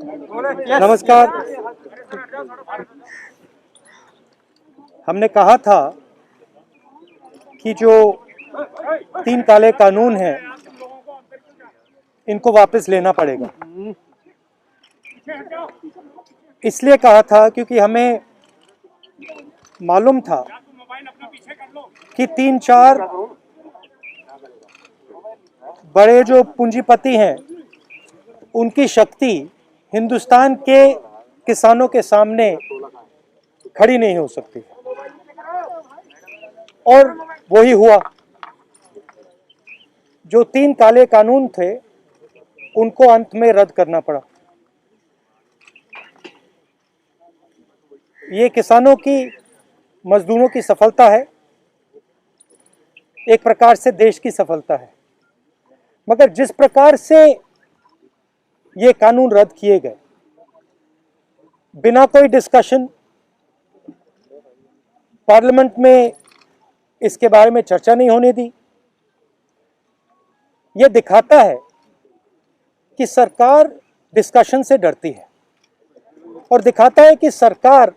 नमस्कार। हमने कहा था कि जो 3 काले कानून हैं इनको वापस लेना पड़ेगा। इसलिए कहा था क्योंकि हमें मालूम था कि 3-4 बड़े जो पूंजीपति हैं उनकी शक्ति हिंदुस्तान के किसानों के सामने खड़ी नहीं हो सकती, और वही हुआ। जो 3 काले कानून थे उनको अंत में रद्द करना पड़ा। ये किसानों की, मजदूरों की सफलता है, एक प्रकार से देश की सफलता है। मगर जिस प्रकार से ये कानून रद्द किए गए, बिना कोई डिस्कशन, पार्लियामेंट में इसके बारे में चर्चा नहीं होने दी, यह दिखाता है कि सरकार डिस्कशन से डरती है, और दिखाता है कि सरकार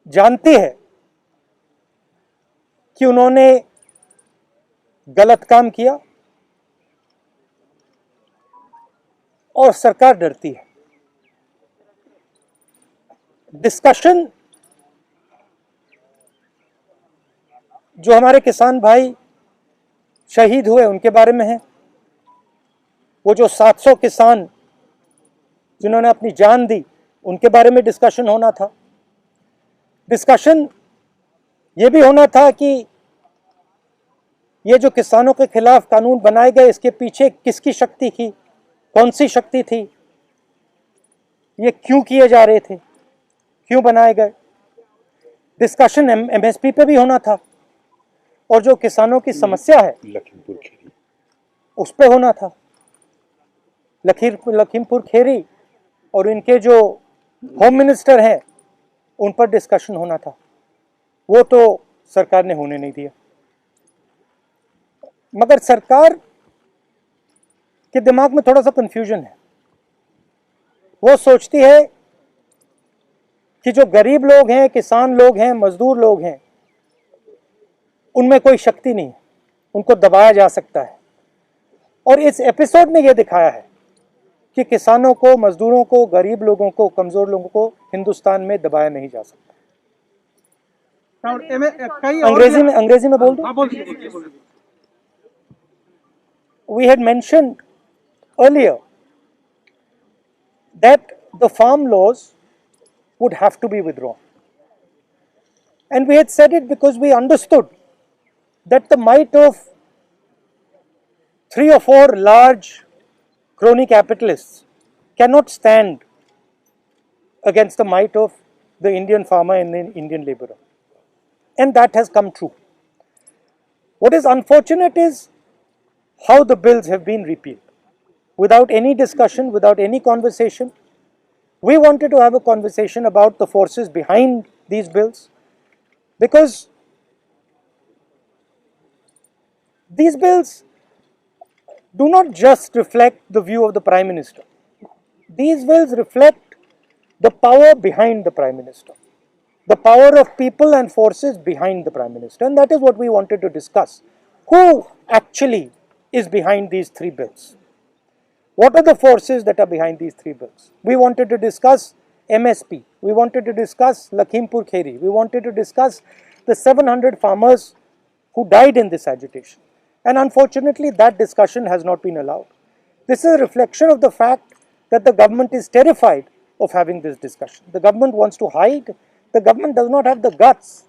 जानती है कि उन्होंने गलत काम किया, और सरकार डरती है। डिस्कशन जो हमारे किसान भाई शहीद हुए उनके बारे में है, वो जो 700 किसान जिन्होंने अपनी जान दी उनके बारे में डिस्कशन होना था। डिस्कशन ये भी होना था कि ये जो किसानों के खिलाफ कानून बनाए गए, इसके पीछे किसकी शक्ति थी, कौन सी शक्ति थी, ये क्यों किए जा रहे थे, क्यों बनाए गए। डिस्कशन एमएसपी पे भी होना था, और जो किसानों की समस्या है लखीमपुर खेरी, उस पे होना था। लखीमपुर खेरी और इनके जो होम मिनिस्टर हैं उन पर डिस्कशन होना था, वो तो सरकार ने होने नहीं दिया। मगर सरकार के दिमाग में थोड़ा सा कंफ्यूजन है। वो सोचती है कि जो गरीब लोग हैं, किसान लोग हैं, मजदूर लोग हैं, उनमें कोई शक्ति नहीं है, उनको दबाया जा सकता है। और इस एपिसोड ने यह दिखाया है कि किसानों को, मजदूरों को, गरीब लोगों को, कमजोर लोगों को हिंदुस्तान में दबाया नहीं जा सकता। अंग्रेजी में बोल दूं? We had mentioned earlier that the farm laws would have to be withdrawn, and we had said it because we understood that the might of 3 or 4 large crony capitalists cannot stand against the might of the Indian farmer and the Indian laborer, and that has come true. What is unfortunate is how the bills have been repealed without any discussion, without any conversation. We wanted to have a conversation about the forces behind these bills, because these bills do not just reflect the view of the Prime Minister. These bills reflect the power behind the Prime Minister, the power of people and forces behind the Prime Minister, and that is what we wanted to discuss. Who actually is behind these 3 bills? What are the forces that are behind these 3 bills? We wanted to discuss MSP. We wanted to discuss Lakhimpur Kheri. We wanted to discuss the 700 farmers who died in this agitation. And unfortunately, that discussion has not been allowed. This is a reflection of the fact that the government is terrified of having this discussion. The government wants to hide. The government does not have the guts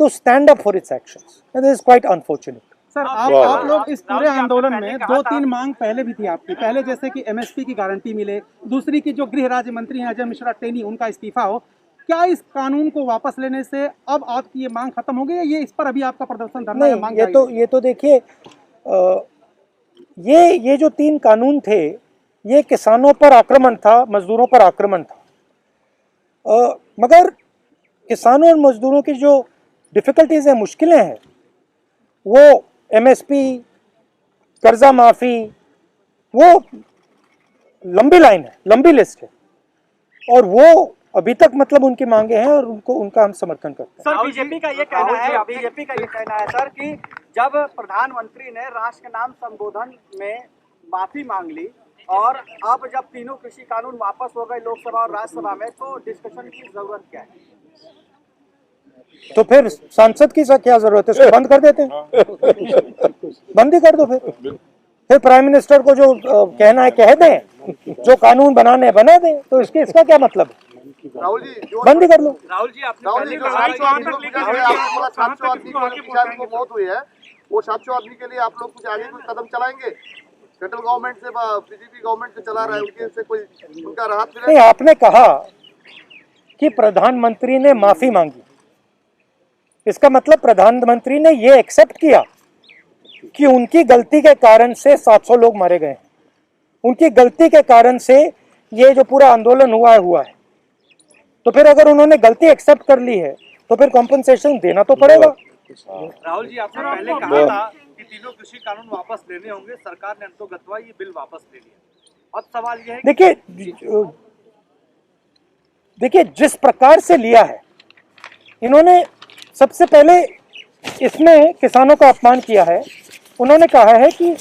to stand up for its actions. And this is quite unfortunate. Sir, आप लोग इस पूरे आंदोलन में 2-3 मांग पहले भी थी आपकी। पहले जैसे कि एमएसपी की गारंटी मिले, दूसरी की जो गृह राज्य मंत्री हैं अजय मिश्रा टेनी, उनका इस्तीफा हो। क्या इस कानून को वापस लेने से अब आपकी ये मांग खत्म हो गई, या ये इस पर अभी आपका प्रदर्शन धरना या मांग? ये तो देखिए, ये जो 3 कानून थे, ये किसानों पर आक्रमण था, मजदूरों पर आक्रमण था। मगर किसानों और मजदूरों की जो डिफिकल्टीज हैं, मुश्किलें हैं, वो एमएसपी, कर्जा माफी, वो लंबी लाइन है, लंबी लिस्ट है, और वो अभी तक मतलब उनकी मांगे हैं और उनका हम समर्थन करते हैं। सर बीजेपी का ये कहना है सर कि जब प्रधानमंत्री ने राष्ट्र के नाम संबोधन में माफी मांग ली और अब जब तीनों कृषि कानून वापस हो गए लोकसभा और राज्यसभा में, तो डिस्कशन की जरूरत क्या है? तो फिर सांसद की क्या जरूरत है, उसको बंद कर देते हैं, बंद ही कर दो। फिर प्राइम मिनिस्टर को जो कहना है कह दें, जो कानून बनाने बना दें, तो इसका क्या मतलब है? राहुल जी, बंद ही कर लो। राहुल जी, आपने 700 आदमी को मौत हुई है, वो 700 आदमी के लिए आप लोग कुछ आगे कुछ कदम चलाएंगे? सेंट्रल गवर्नमेंट से, बीजेपी गवर्नमेंट से चला रहा है, उनके से कोई उनका राहत मिले? नहीं, आपने कहा कि प्रधानमंत्री ने माफी मांगी, इसका मतलब प्रधानमंत्री ने ये एक्सेप्ट किया कि उनकी गलती के कारण से 700 लोग मारे गए, उनकी गलती के कारण से ये जो पूरा आंदोलन हुआ है। तो फिर अगर उन्होंने गलती एक्सेप्ट कर ली है तो फिर कॉम्पनसेशन देना तो पड़ेगा। राहुल जी, आपने पहले कहा था कि तीनों कृषि कानून वापस लेने होंगे, सरकार ने अंतोगत्वा ये बिल वापस ले लिया। अब सवाल यह है, देखिए जिस प्रकार से लिया है इन्होंने, सबसे पहले इसमें किसानों का अपमान किया है। उन्होंने कहा है कि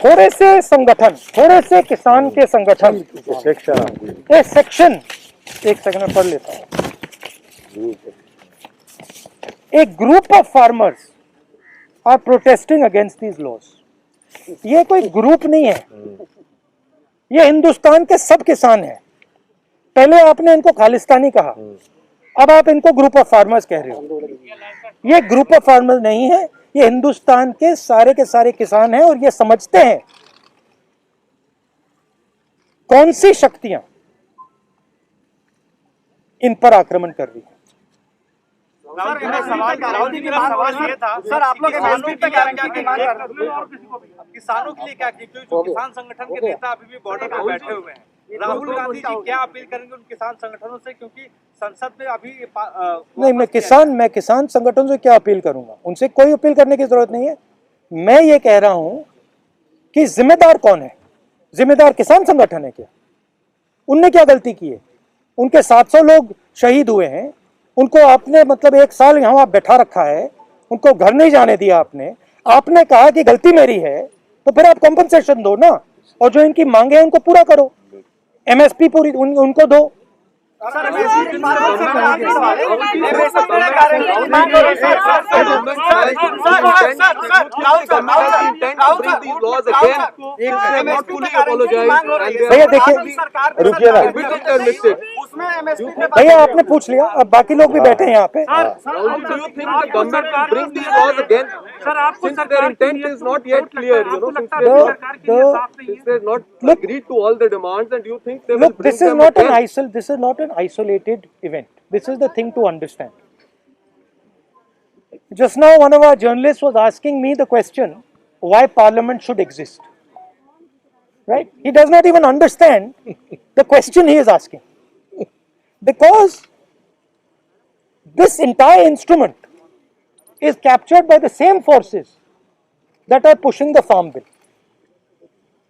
थोड़े से संगठन, थोड़े से किसान के संगठन, सेक्शन, एक सेकंड में पढ़ लेता हूं। A group of farmers are protesting against these laws. ये कोई ग्रुप नहीं है, ये हिंदुस्तान के सब किसान हैं। पहले आपने इनको खालिस्तानी कहा, अब आप इनको ग्रुप ऑफ फार्मर्स कह रहे हो। ये ग्रुप ऑफ फार्मर्स नहीं है, ये हिंदुस्तान के सारे किसान हैं और ये समझते हैं कौन सी शक्तियां इन पर आक्रमण कर रही है। राहुल जी, मेरा सवाल ये था सर, आप लोग एमएसपी पे क्या मांग कर रहे हैं? किसानों के लिए क्या की, क्योंकि जो किसान संगठन के नेता अभी भी बॉर्डर पर बैठे हुए हैं, राहुल गांधी जी क्या अपील करेंगे उन किसान संगठनों से, क्योंकि संसद में अभी नहीं, मैं किसान संगठन से क्या अपील करूंगा, उनसे कोई अपील करने की जरूरत नहीं है। मैं ये कह रहा हूं कि जिम्मेदार कौन है? जिम्मेदार किसान संगठन है क्या? उनने क्या गलती की है? उनके 700 लोग शहीद हुए हैं, उनको आपने मतलब 1 साल यहाँ बैठा रखा है, उनको घर नहीं जाने दिया आपने कहा कि गलती मेरी है, तो फिर आप कॉम्पनसेशन दो ना, और जो इनकी मांगे हैं उनको पूरा करो, एमएसपी पूरी उनको दो। भैया देखिए, रुकिए ना भैया, आपने पूछ लिया, अब बाकी लोग भी बैठे हैं यहाँ पे। सर, आपको their intent is not yet clear, you know, since they have not agreed to all the demands, and you think they will Look, bring this is them not again? this is not an isolated event. This is the thing to understand. Just now, one of our journalists was asking me the question why Parliament should exist. Right? He does not even understand the question he is asking, because this entire instrument is captured by the same forces that are pushing the farm bill.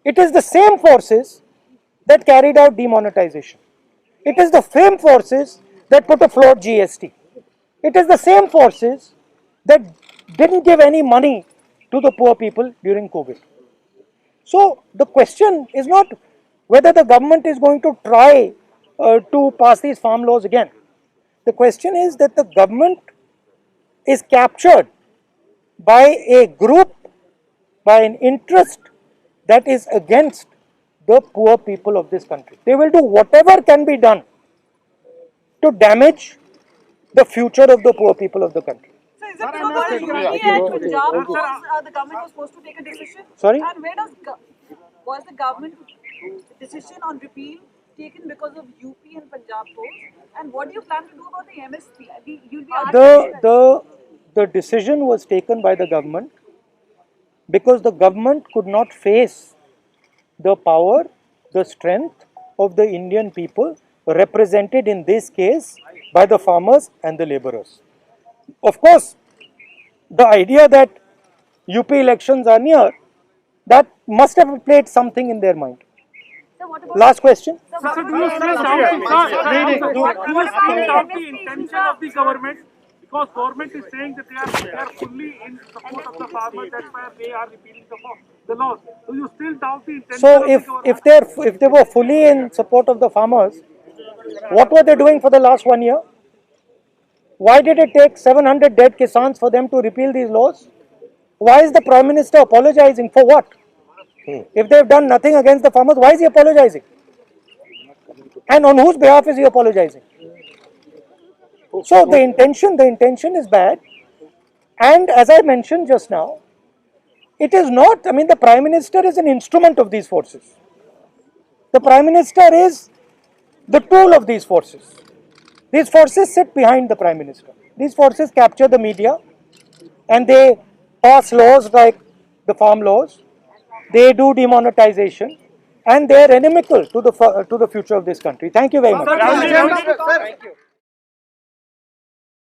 It is the same forces that carried out demonetization. It is the same forces that put a floor GST. It is the same forces that didn't give any money to the poor people during COVID. So the question is not whether the government is going to try to pass these farm laws again. The question is that the government is captured by a group, by an interest that is against the poor people of this country. They will do whatever can be done to damage the future of the poor people of the country. So is it because UP and Punjab the government was supposed to take a decision? Sorry? And where was the government decision on repeal taken because of UP and Punjab polls? And what do you plan to do about the MSP? You'll be asking The decision was taken by the government because the government could not face the power, the strength of the Indian people represented in this case by the farmers and the laborers. Of course, the idea that UP elections are near, that must have played something in their mind. Sir, what about Last question. Sir, what Do about you the still MSP? doubt What about the the MSP, intention sir? of the government? Because government is saying that they are fully in support of the farmers. That's why they are repealing the laws. Do you still doubt the intention So of the government? if they were fully in support of the farmers, what were they doing for the last 1 year? Why did it take 700 dead Kisans for them to repeal these laws? Why is the Prime Minister apologizing for what? If they've done nothing against the farmers, why is he apologizing? And on whose behalf is he apologizing? So the intention is bad. And as I mentioned just now, it is not, I mean, the Prime Minister is an instrument of these forces. The Prime Minister is the tool of these forces. These forces sit behind the Prime Minister. These forces capture the media and they pass laws like the farm laws. They do demonetization and they are inimical to the future of this country. Thank you very much. Sir,